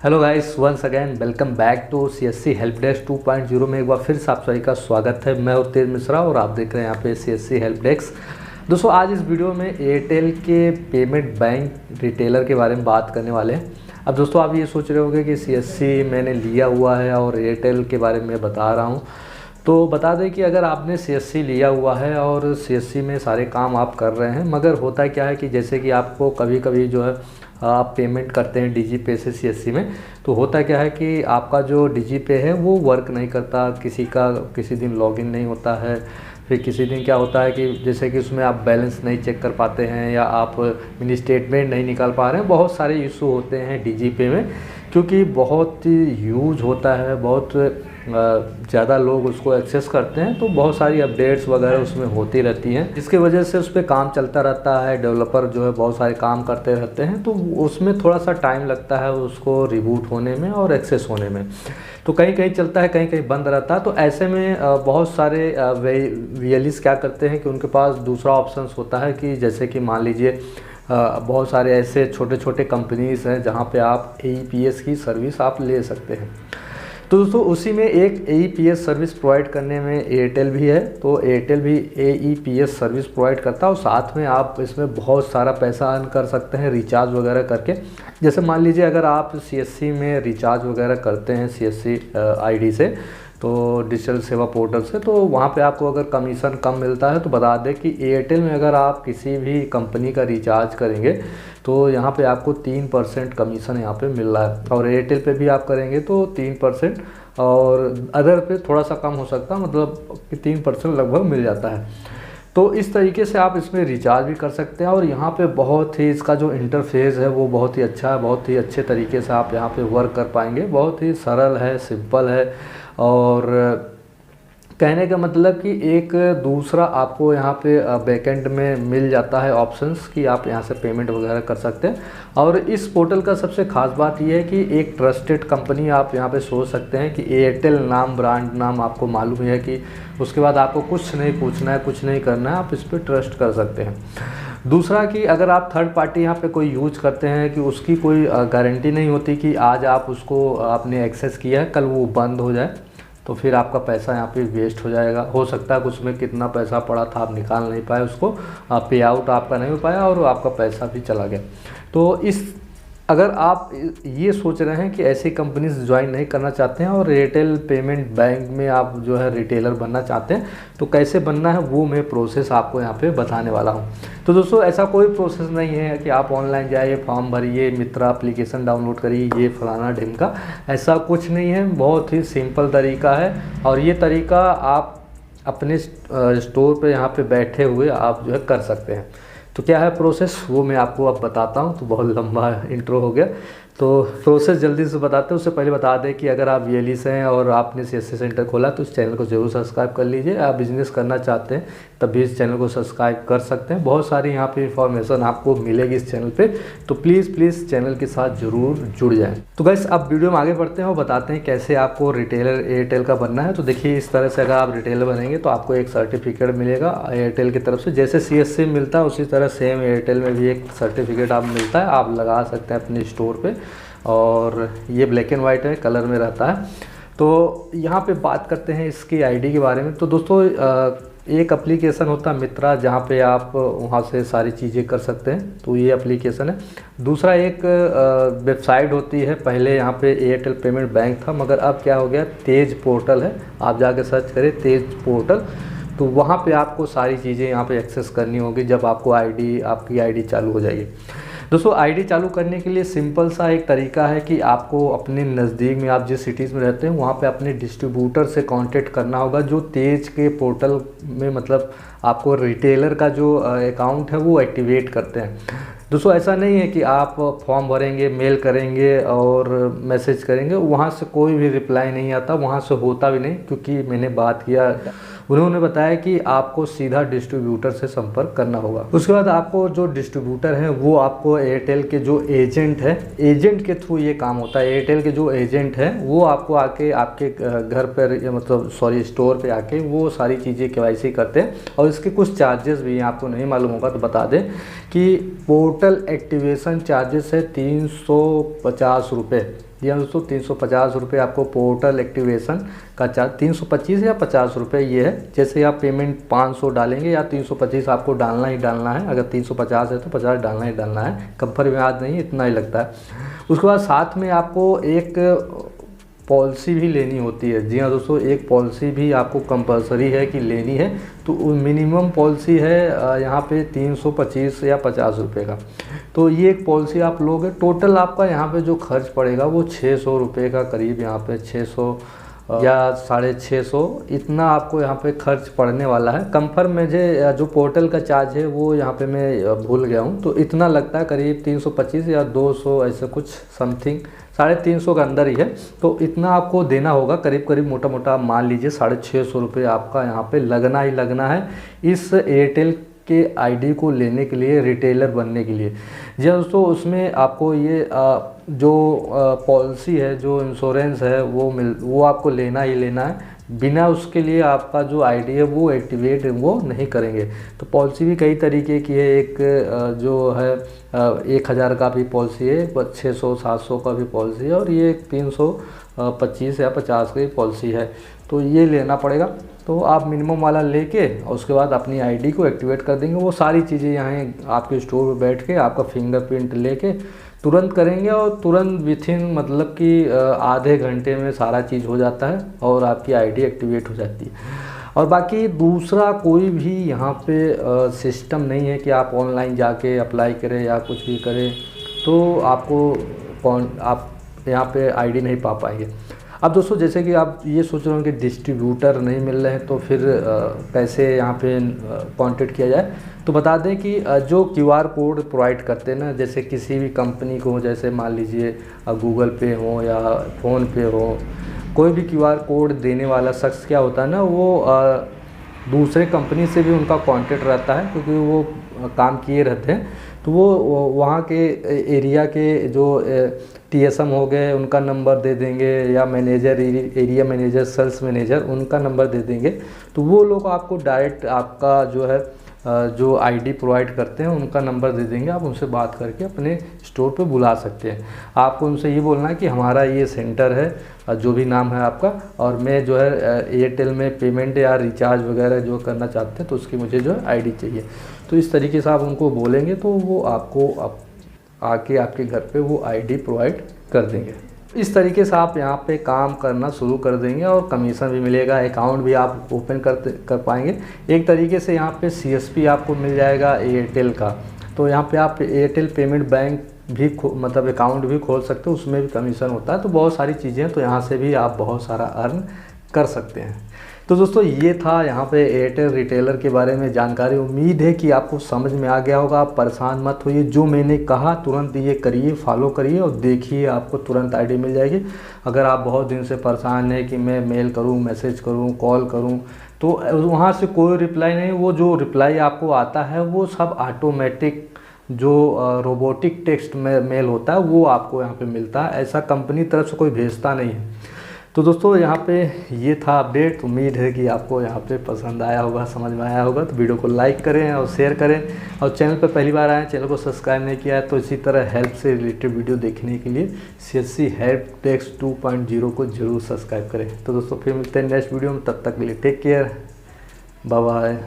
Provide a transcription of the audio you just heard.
Hello guys, once again welcome back to CSC help desk 2.0 में एक बार फिर से आप सभी का स्वागत है। मैं उत्तेज मिश्रा और आप देख रहे हैं यहाँ पे CSC हेल्प डेस्क। दोस्तों, आज इस वीडियो में एयरटेल के पेमेंट बैंक रिटेलर के बारे में बात करने वाले हैं। अब दोस्तों, आप ये सोच रहे होंगे कि CSC मैंने लिया हुआ है और एयरटेल के बारे में बता रहा हूँ। तो बता दें कि अगर आपने CSC लिया हुआ है और CSC में सारे काम आप कर रहे हैं, मगर होता क्या है कि जैसे कि आपको कभी कभी जो है आप पेमेंट करते हैं DigiPay से CSC में, तो होता क्या है कि आपका जो DigiPay है वो वर्क नहीं करता, किसी दिन लॉगिन नहीं होता है। फिर किसी दिन क्या होता है कि जैसे कि उसमें आप बैलेंस नहीं चेक कर पाते हैं या आप मिनी स्टेटमेंट नहीं निकाल पा रहे हैं। बहुत सारे इशू होते हैं DigiPay में, क्योंकि बहुत यूज होता है, बहुत ज़्यादा लोग उसको एक्सेस करते हैं, तो बहुत सारी अपडेट्स वगैरह उसमें होती रहती हैं, जिसकी वजह से उस पर काम चलता रहता है। डेवलपर जो है बहुत सारे काम करते रहते हैं, तो उसमें थोड़ा सा टाइम लगता है उसको रिबूट होने में और एक्सेस होने में। तो कहीं कहीं चलता है, कहीं कहीं बंद रहता है। तो ऐसे में बहुत सारे VLEs क्या करते हैं कि उनके पास दूसरा ऑप्शन होता है कि जैसे कि मान लीजिए बहुत सारे ऐसे छोटे छोटे कंपनीज़ हैं जहाँ पे आप AEPS की सर्विस आप ले सकते हैं। तो दोस्तों, उसी में एक AEPS सर्विस प्रोवाइड करने में एयरटेल भी है। तो एयरटेल भी AEPS सर्विस प्रोवाइड करता है और साथ में आप इसमें बहुत सारा पैसा अर्न कर सकते हैं रिचार्ज वगैरह करके। जैसे मान लीजिए अगर आप CSC में रिचार्ज वगैरह करते हैं CSC ID से, तो डिजिटल सेवा पोर्टल से, तो वहाँ पे आपको अगर कमीशन कम मिलता है तो बता दें कि एयरटेल में अगर आप किसी भी कंपनी का रिचार्ज करेंगे तो यहाँ पे आपको 3% कमीशन यहाँ पे मिल रहा है, और एयरटेल पे भी आप करेंगे तो 3%, और अदर पे थोड़ा सा कम हो सकता है, मतलब कि 3% लगभग मिल जाता है। तो इस तरीके से आप इसमें रिचार्ज भी कर सकते हैं। और यहाँ पे बहुत ही इसका जो इंटरफेस है वो बहुत ही अच्छा है, बहुत ही अच्छे तरीके से आप यहाँ पे वर्क कर पाएंगे। बहुत ही सरल है, सिंपल है, और कहने का मतलब कि एक दूसरा आपको यहाँ पे बैकएंड में मिल जाता है ऑप्शंस कि आप यहाँ से पेमेंट वगैरह कर सकते हैं। और इस पोर्टल का सबसे खास बात यह है कि एक ट्रस्टेड कंपनी आप यहाँ पे सोच सकते हैं कि एयरटेल नाम, ब्रांड नाम आपको मालूम है कि उसके बाद आपको कुछ नहीं पूछना है, कुछ नहीं करना है, आप इस पर ट्रस्ट कर सकते हैं। दूसरा कि अगर आप थर्ड पार्टी यहाँ पे कोई यूज करते हैं कि उसकी कोई गारंटी नहीं होती कि आज आप उसको आपने एक्सेस किया है, कल वो बंद हो जाए, तो फिर आपका पैसा यहाँ पे वेस्ट हो जाएगा। हो सकता है कुछ में कितना पैसा पड़ा था आप निकाल नहीं पाए उसको, पे आउट आपका नहीं हो पाया और आपका पैसा भी चला गया। तो अगर आप ये सोच रहे हैं कि ऐसी कंपनीज ज्वाइन नहीं करना चाहते हैं और एयरटेल पेमेंट बैंक में आप जो है रिटेलर बनना चाहते हैं, तो कैसे बनना है वो मैं प्रोसेस आपको यहाँ पे बताने वाला हूँ। तो दोस्तों, ऐसा कोई प्रोसेस नहीं है कि आप ऑनलाइन जाइए, फॉर्म भरिए, मित्रा एप्लीकेशन डाउनलोड करिए, ये फलाना ढिमका, ऐसा कुछ नहीं है। बहुत ही सिंपल तरीका है, और ये तरीका आप अपने स्टोर पे यहाँ पे बैठे हुए आप जो है कर सकते हैं। तो क्या है प्रोसेस वो मैं आपको अब बताता हूँ। तो बहुत लंबा इंट्रो हो गया, तो प्रोसेस जल्दी से बताते हैं। उससे पहले बता दें कि अगर आप VLE से हैं और आपने CSC सेंटर खोला तो इस चैनल को जरूर सब्सक्राइब कर लीजिए। आप बिजनेस करना चाहते हैं तब भी इस चैनल को सब्सक्राइब कर सकते हैं। बहुत सारी यहाँ पे इंफॉर्मेशन आपको मिलेगी इस चैनल पे, तो प्लीज़ चैनल के साथ ज़रूर जुड़ जाएं। तो गाइस, अब वीडियो में आगे बढ़ते हैं और बताते हैं कैसे आपको रिटेलर एयरटेल का बनना है। तो देखिए, इस तरह से अगर आप रिटेलर बनेंगे तो आपको एक सर्टिफिकेट मिलेगा एयरटेल की तरफ से। जैसे CSC मिलता है उसी तरह सेम एयरटेल में भी एक सर्टिफिकेट आप मिलता है, आप लगा सकते हैं अपने स्टोर पे। और ये ब्लैक एंड वाइट है, कलर में रहता है। तो यहाँ पे बात करते हैं इसकी ID के बारे में। तो दोस्तों, एक एप्लीकेशन होता है मित्रा, जहाँ पे आप वहाँ से सारी चीज़ें कर सकते हैं, तो ये एप्लीकेशन है। दूसरा एक वेबसाइट होती है, पहले यहाँ पे एयरटेल पेमेंट बैंक था, मगर अब क्या हो गया, तेज पोर्टल है। आप जाके सर्च करें तेज पोर्टल, तो वहाँ पे आपको सारी चीज़ें यहाँ पे एक्सेस करनी होगी जब आपको आपकी ID चालू हो जाएगी। दोस्तों, ID चालू करने के लिए सिंपल सा एक तरीका है कि आपको अपने नज़दीक में, आप जिस सिटीज़ में रहते हैं वहाँ पे अपने डिस्ट्रीब्यूटर से कांटेक्ट करना होगा, जो तेज के पोर्टल में मतलब आपको रिटेलर का जो अकाउंट है वो एक्टिवेट करते हैं। दोस्तों, ऐसा नहीं है कि आप फॉर्म भरेंगे, मेल करेंगे और मैसेज करेंगे, वहाँ से कोई भी रिप्लाई नहीं आता, वहाँ से होता भी नहीं, क्योंकि मैंने बात किया, उन्होंने बताया कि आपको सीधा डिस्ट्रीब्यूटर से संपर्क करना होगा। उसके बाद आपको जो डिस्ट्रीब्यूटर है वो आपको एयरटेल के जो एजेंट है, एजेंट के थ्रू ये काम होता है। एयरटेल के जो एजेंट है वो आपको आके आपके घर पर, मतलब स्टोर पे आके वो सारी चीज़ें KYC करते हैं, और इसके कुछ चार्जेस भी हैं, आपको नहीं मालूम होगा तो बता दें कि पोर्टल एक्टिवेशन चार्जेस है 350 रुपये। जी हाँ दोस्तों, 350 रुपये आपको पोर्टल एक्टिवेशन का चार्ज, 325 या 50 रुपये ये है। जैसे आप पेमेंट 500 डालेंगे या 325 आपको डालना ही डालना है। अगर 350 है तो 50 डालना ही डालना है, कंफर्म याद नहीं, इतना ही लगता है। उसके बाद साथ में आपको एक पॉलिसी भी लेनी होती है। जी हाँ दोस्तों, एक पॉलिसी भी आपको कंपलसरी है कि लेनी है। तो मिनिमम पॉलिसी है यहाँ पे 325 या 50 रुपये का। तो ये एक पॉलिसी आप लोगे, टोटल आपका यहाँ पे जो खर्च पड़ेगा वो 600 रुपये का करीब, यहाँ पे 600 या 650 इतना आपको यहाँ पे खर्च पड़ने वाला है। कंफर्म मुझे जो पोर्टल का चार्ज है वो यहाँ पे मैं भूल गया हूँ, तो इतना लगता है करीब 325 या 200 ऐसे कुछ समथिंग, 350 के अंदर ही है। तो इतना आपको देना होगा, करीब करीब मोटा मोटा मान लीजिए 650 रुपये आपका यहाँ पे लगना ही लगना है इस एयरटेल के आईडी को लेने के लिए, रिटेलर बनने के लिए। जी उसमें आपको ये जो पॉलिसी है, जो इंश्योरेंस है वो आपको लेना ही लेना है। बिना उसके लिए आपका जो आईडी है वो एक्टिवेट वो नहीं करेंगे। तो पॉलिसी भी कई तरीके की है, एक जो है 1000 का भी पॉलिसी है, 600-700 का भी पॉलिसी है, और ये 325 या 50 की पॉलिसी है। तो ये लेना पड़ेगा। तो आप मिनिमम वाला लेके और उसके बाद अपनी आईडी को एक्टिवेट कर देंगे। वो सारी चीज़ें यहाँ आपके स्टोर पे बैठ के आपका फिंगरप्रिंट लेके तुरंत करेंगे, और तुरंत विथिन मतलब कि आधे घंटे में सारा चीज़ हो जाता है और आपकी आईडी एक्टिवेट हो जाती है। और बाकी दूसरा कोई भी यहाँ पे सिस्टम नहीं है कि आप ऑनलाइन जाके अप्लाई करें या कुछ भी करें तो आपको आप यहाँ पे आईडी नहीं पा पाएंगे। अब दोस्तों जैसे कि आप ये सोच रहे हो कि डिस्ट्रीब्यूटर नहीं मिल रहे हैं तो फिर कैसे यहाँ पे कांटेक्ट किया जाए, तो बता दें कि जो QR कोड प्रोवाइड करते हैं ना, जैसे किसी भी कंपनी को, जैसे मान लीजिए गूगल पे हो या फ़ोन पे हो, कोई भी QR कोड देने वाला शख्स क्या होता है ना, वो दूसरे कंपनी से भी उनका कांटेक्ट रहता है, क्योंकि वो काम किए रहते हैं। तो वो वहाँ के एरिया के जो TSM हो गए उनका नंबर दे देंगे, या manager, area manager, sales manager, उनका नंबर दे देंगे। तो वो लोग आपको डायरेक्ट आपका जो है जो आईडी प्रोवाइड करते हैं उनका नंबर दे देंगे। आप उनसे बात करके अपने स्टोर पे बुला सकते हैं। आपको उनसे ये बोलना है कि हमारा ये सेंटर है, जो भी नाम है आपका, और मैं जो है एयरटेल में पेमेंट या रिचार्ज वगैरह जो करना चाहते हैं तो उसकी मुझे जो है आईडी चाहिए। तो इस तरीके से आप उनको बोलेंगे तो वो आपको आके आपके घर पे वो आईडी प्रोवाइड कर देंगे। इस तरीके से आप यहाँ पे काम करना शुरू कर देंगे और कमीशन भी मिलेगा, अकाउंट भी आप ओपन कर पाएंगे। एक तरीके से यहाँ पे CSP आपको मिल जाएगा एयरटेल का। तो यहाँ पे आप एयरटेल पेमेंट बैंक भी मतलब अकाउंट भी खोल सकते हो, उसमें भी कमीशन होता है। तो बहुत सारी चीज़ें हैं, तो यहाँ से भी आप बहुत सारा अर्न कर सकते हैं। तो दोस्तों ये था यहाँ पे एयरटेल रिटेलर के बारे में जानकारी। उम्मीद है कि आपको समझ में आ गया होगा। आप परेशान मत होइए, जो मैंने कहा तुरंत ये करिए, फॉलो करिए और देखिए आपको तुरंत आईडी मिल जाएगी। अगर आप बहुत दिन से परेशान हैं कि मैं मेल करूँ, मैसेज करूँ, कॉल करूँ, तो वहाँ से कोई रिप्लाई नहीं। वो जो रिप्लाई आपको आता है वो सब ऑटोमेटिक जो रोबोटिक टेक्स्ट मेल होता है वो आपको यहाँ पे मिलता है। ऐसा कंपनी तरफ से कोई भेजता नहीं है। तो दोस्तों यहाँ पे ये था अपडेट। उम्मीद है कि आपको यहाँ पे पसंद आया होगा, समझ में आया होगा। तो वीडियो को लाइक करें और शेयर करें, और चैनल पर पहली बार आए, चैनल को सब्सक्राइब नहीं किया है तो इसी तरह हेल्प से रिलेटेड वीडियो देखने के लिए CSC हेल्प डेस्क 2.0 को जरूर सब्सक्राइब करें। तो दोस्तों फिर मिलते हैं नेक्स्ट वीडियो में, तब तक के लिए टेक केयर, बाय बाय।